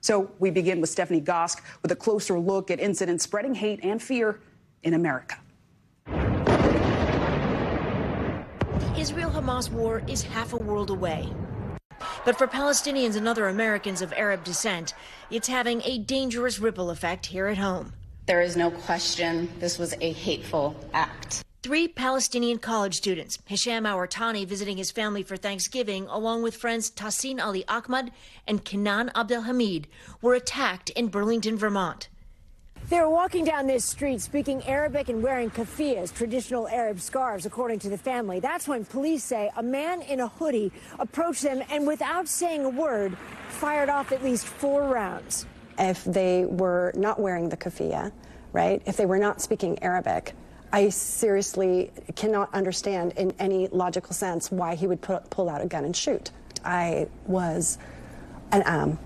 So we begin with Stephanie Gosk with a closer look at incidents spreading hate and fear in America. The Israel-Hamas war is half a world away. But for Palestinians and other Americans of Arab descent, it's having a dangerous ripple effect here at home. There is no question this was a hateful act. 3 Palestinian college students, Hisham Awartani visiting his family for Thanksgiving, along with friends Tassin Ali Ahmad and Kenan Abdelhamid, were attacked in Burlington, Vermont. They were walking down this street speaking Arabic and wearing keffiyehs, traditional Arab scarves, according to the family. That's when police say a man in a hoodie approached them and, without saying a word, fired off at least 4 rounds. If they were not wearing the keffiyeh, right, if they were not speaking Arabic, I seriously cannot understand in any logical sense why he would pull out a gun and shoot. I was and am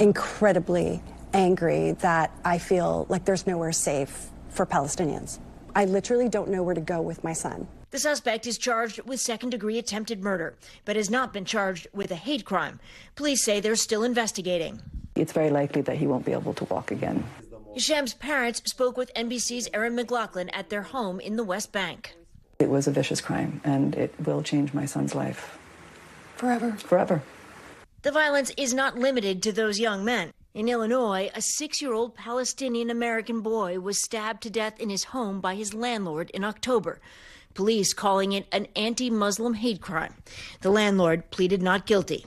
incredibly angry that I feel like there's nowhere safe for Palestinians. I literally don't know where to go with my son. The suspect is charged with second-degree attempted murder, but has not been charged with a hate crime. Police say they're still investigating. It's very likely that he won't be able to walk again. Hisham's parents spoke with NBC's Erin McLaughlin at their home in the West Bank. It was a vicious crime, and it will change my son's life. Forever. Forever. The violence is not limited to those young men. In Illinois, a 6-year-old Palestinian-American boy was stabbed to death in his home by his landlord in October. Police calling it an anti-Muslim hate crime. The landlord pleaded not guilty.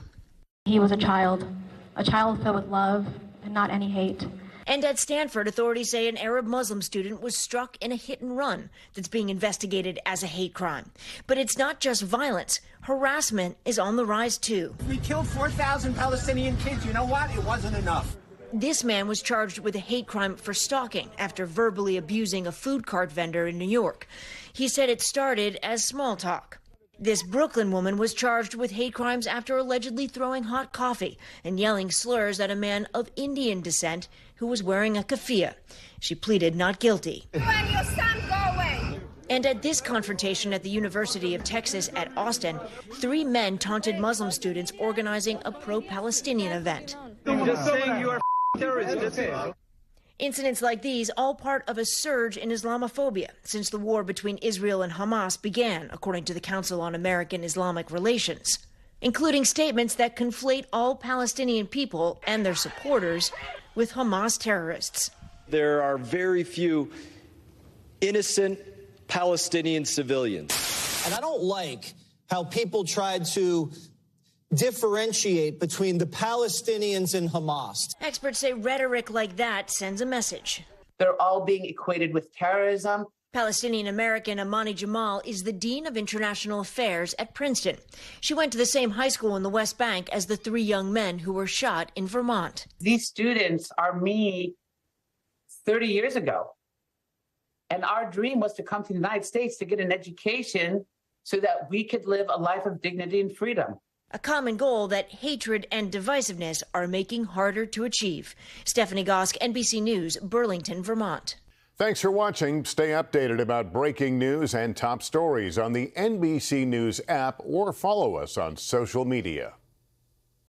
He was a child filled with love and not any hate. And at Stanford, authorities say an Arab Muslim student was struck in a hit and run that's being investigated as a hate crime. But it's not just violence. Harassment is on the rise, too. We killed 4,000 Palestinian kids. You know what? It wasn't enough. This man was charged with a hate crime for stalking after verbally abusing a food cart vendor in New York. He said it started as small talk. This Brooklyn woman was charged with hate crimes after allegedly throwing hot coffee and yelling slurs at a man of Indian descent who was wearing a keffiyeh. She pleaded not guilty. You and your son go away. And at this confrontation at the University of Texas at Austin, 3 men taunted Muslim students organizing a pro-Palestinian event. I'm just saying you are terrorists. That's it. Incidents like these, all part of a surge in Islamophobia since the war between Israel and Hamas began, according to the Council on American Islamic Relations, including statements that conflate all Palestinian people and their supporters with Hamas terrorists. There are very few innocent Palestinian civilians. And I don't like how people try to differentiate between the Palestinians and Hamas. Experts say rhetoric like that sends a message. They're all being equated with terrorism. Palestinian-American Amani Jamal is the Dean of International Affairs at Princeton. She went to the same high school in the West Bank as the 3 young men who were shot in Vermont. These students are me 30 years ago. And our dream was to come to the United States to get an education so that we could live a life of dignity and freedom. A common goal that hatred and divisiveness are making harder to achieve. Stephanie Gosk, NBC News, Burlington, Vermont. Thanks for watching. Stay updated about breaking news and top stories on the NBC News app or follow us on social media.